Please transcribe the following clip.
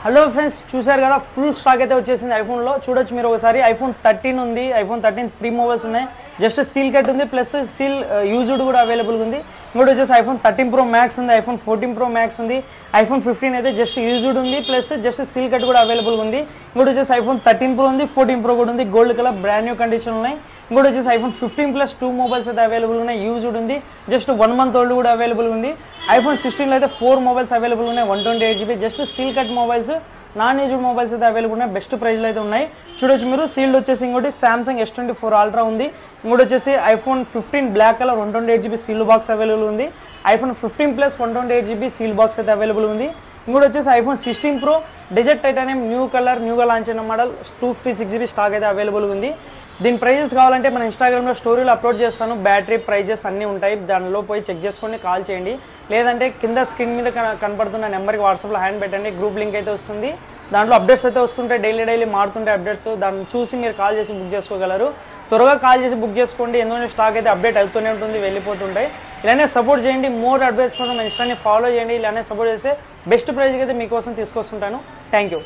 Hello friends, చూసారు కదా full stock అయితే వచ్చేసింది ఐఫోన్ లో. చూడొచ్చు మీరు ఒకసారి. ఐఫోన్ 13 ఉంది, ఐఫోన్ 13 3 మొబైల్స్ ఉన్నాయి. జస్ట్ సీల్ కట్ ఉంది, ప్లస్ సీల్ యూజ్డ్ కూడా అవైలబుల్ ఉంది. ఇంకోటి వచ్చేసి ఐఫోన్ 13 ప్రో మ్యాక్స్ ఉంది, ఐఫోన్ 14 ప్రో మ్యాక్స్ ఉంది, ఐఫోన్ 15 అయితే జస్ట్ యూజ్డ్ ఉంది, ప్లస్ జస్ట్ సీల్ కట్ కూడా అవైలబుల్ ఉంది. ఇంకోటి వచ్చేసి ఐఫోన్ 13 ప్రో ఉంది, 14 ప్రో కూడా ఉంది, gold colour brand new condition ఉన్నాయి. ఇంకోటి వచ్చేసి ఐఫోన్ 15 ప్లస్ 2 మొబైల్స్ అయితే అవైలబుల్ ఉన్నాయి, యూజ్డ్ ఉంది, జస్ట్ 1 మంత్ ఓల్డ్ కూడా అవైలబుల్ ఉంది. ఐఫోన్ 16 లో అయితే 4 మొబైల్స్ అవైలబుల్ ఉన్నాయి, 128GB, just seal cut mobiles, non used mobiles అయితే అవైలబుల్ ఉన్నాయి. బెస్ట్ ప్రైస్ లో అయితే ఉన్నాయి. చూడొచ్చు మీరు. సీల్డ్ వచ్చేసి ఇంకోటి సామ్సంగ్ S24 అల్ట్రా ఉంది. ఇంకోటి వచ్చేసి iPhone 15 black colour 128GB seal box available ఉంది. IPhone 15 plus 128GB seal box అయితే అవైలబుల్ ఉంది. ఇంకోటి వచ్చేసి iPhone 16 pro desert titanium new colour, న్యూగా లాంచ్ అయిన మోడల్ 256GB స్టాక్ అయితే అవైలబుల్ ఉంది. దీని ప్రైజెస్ కావాలంటే మన ఇన్స్టాగ్రామ్లో స్టోరీలో అప్లోడ్ చేస్తాను. బ్యాటరీ ప్రైజెస్ అన్నీ ఉంటాయి, దానిలో పోయి చెక్ చేసుకొని కాల్ చేయండి. లేదంటే కింద స్క్రీన్ మీద కనపడుతున్న నెంబర్కి వాట్సాప్లో హ్యాండ్ పెట్టండి, గ్రూప్ లింక్ అయితే వస్తుంది. దాంట్లో అప్డేట్స్ అయితే వస్తుంటాయి, డైలీ మారుతుంటాయి అప్డేట్స్. దాన్ని చూసి మీరు కాల్ చేసి బుక్ చేసుకోగలరు. త్వరగా కాల్ చేసి బుక్ చేసుకోండి, ఎందుకంటే స్టాక్ అయితే అప్డేట్ అవుతూనే ఉంటుంది, వెళ్ళిపోతుంటాయి. ఇలానే సపోర్ట్ చేయండి. మోర్ అప్డేట్స్ కోసం ఇన్స్టాని ఫాలో చేయండి. ఇలానే సపోర్ట్ చేస్తే బెస్ట్ ప్రైజ్కి అయితే మీకోసం తీసుకొస్తుంటాను. Thank you.